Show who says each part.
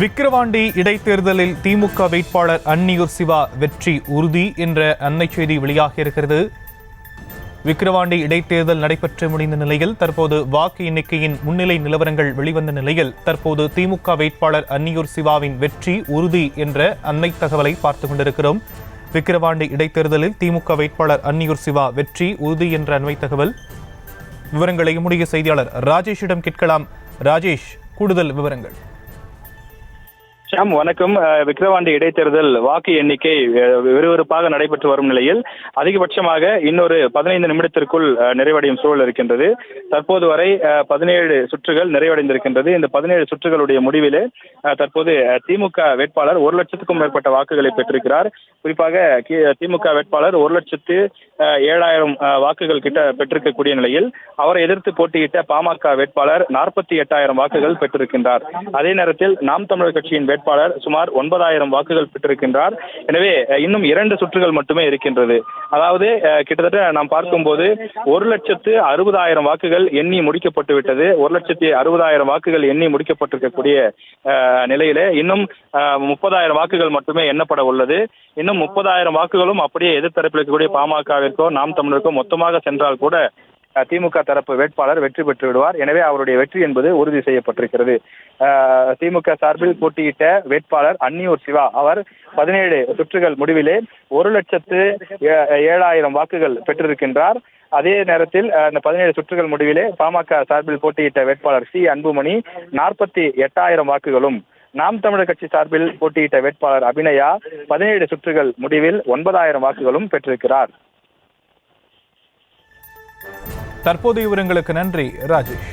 Speaker 1: விக்கிரவாண்டி இடைத்தேர்தலில் திமுக வேட்பாளர் அன்னியூர் சிவா வெற்றி உறுதி என்ற அன்னை செய்தி வெளியாகியிருக்கிறது. விக்கிரவாண்டி இடைத்தேர்தல் நடைபெற்று முடிந்த நிலையில் தற்போது வாக்கு எண்ணிக்கையின் முன்னிலை நிலவரங்கள் வெளிவந்த நிலையில் தற்போது திமுக வேட்பாளர் அன்னியூர் சிவாவின் வெற்றி உறுதி என்ற அன்னை தகவலை பார்த்துக் கொண்டிருக்கிறோம். விக்கிரவாண்டி இடைத்தேர்தலில் திமுக வேட்பாளர் அன்னியூர் சிவா வெற்றி உறுதி என்ற அண்மை தகவல். விவரங்களை நம்முடைய செய்தியாளர் ராஜேஷிடம் கேட்கலாம். ராஜேஷ், கூடுதல் விவரங்கள்.
Speaker 2: வணக்கம். விக்கிரவாண்டி இடைத்தேர்தல் வாக்கு எண்ணிக்கை விறுவிறுப்பாக நடைபெற்று வரும் நிலையில் அதிகபட்சமாக இன்னொரு 15 நிமிடத்திற்குள் நிறைவடையும் சூழல் இருக்கின்றது. தற்போது வரை 17 சுற்றுகள் நிறைவடைந்திருக்கின்றது. இந்த 17 சுற்றுகளுடைய முடிவிலே தற்போது திமுக வேட்பாளர் 1 லட்சத்துக்கும் மேற்பட்ட வாக்குகளை பெற்றிருக்கிறார். குறிப்பாக திமுக வேட்பாளர் 1,07,000 வாக்குகள் கிட்ட பெற்றிருக்கக்கூடிய நிலையில் அவரை எதிர்த்து போட்டியிட்ட பாமக வேட்பாளர் 48,000 வாக்குகள் பெற்றிருக்கின்றார். அதே நேரத்தில் நாம் தமிழர் கட்சியின் வேட்பாளர் சுமார் 9,000 வாக்குகள் பெற்றிருக்கின்றார். எனவே இன்னும் 2 சுற்றுகள் மட்டுமே இருக்கின்றது. அதாவது கிட்டத்தட்ட நாம் பார்க்கும்போது 1,60,000 வாக்குகள் எண்ணி முடிக்கப்பட்டு விட்டது. 1,60,000 வாக்குகள் எண்ணி முடிக்கப்பட்டிருக்கக்கூடிய நிலையிலே இன்னும் 30,000 வாக்குகள் மட்டுமே எண்ணப்பட உள்ளது. இன்னும் 30,000 வாக்குகளும் அப்படியே எதிர்த்தரப்பில் இருக்கக்கூடிய பாமகவிற்கோ நாம் தமிழருக்கோ மொத்தமாக சென்றால் கூட திமுக தரப்பு வேட்பாளர் வெற்றி பெற்று விடுவார். எனவே அவருடைய வெற்றி என்பது உறுதி செய்யப்பட்டிருக்கிறது. திமுக சார்பில் போட்டியிட்ட வேட்பாளர் அன்னியூர் சிவா அவர் 17 சுற்றுகள் முடிவிலே 1,07,000 வாக்குகள் பெற்றிருக்கின்றார். அதே நேரத்தில் அந்த 17 சுற்றுகள் முடிவிலே பாமக சார்பில் போட்டியிட்ட வேட்பாளர் சி அன்புமணி 48,000 வாக்குகளும், நாம் தமிழர் கட்சி சார்பில் போட்டியிட்ட வேட்பாளர் அபிநயா 17 சுற்றுகள் முடிவில் 9,000 வாக்குகளும் பெற்றிருக்கிறார்.
Speaker 1: தற்போதைய விவரங்களுக்கு நன்றி ராஜேஷ்.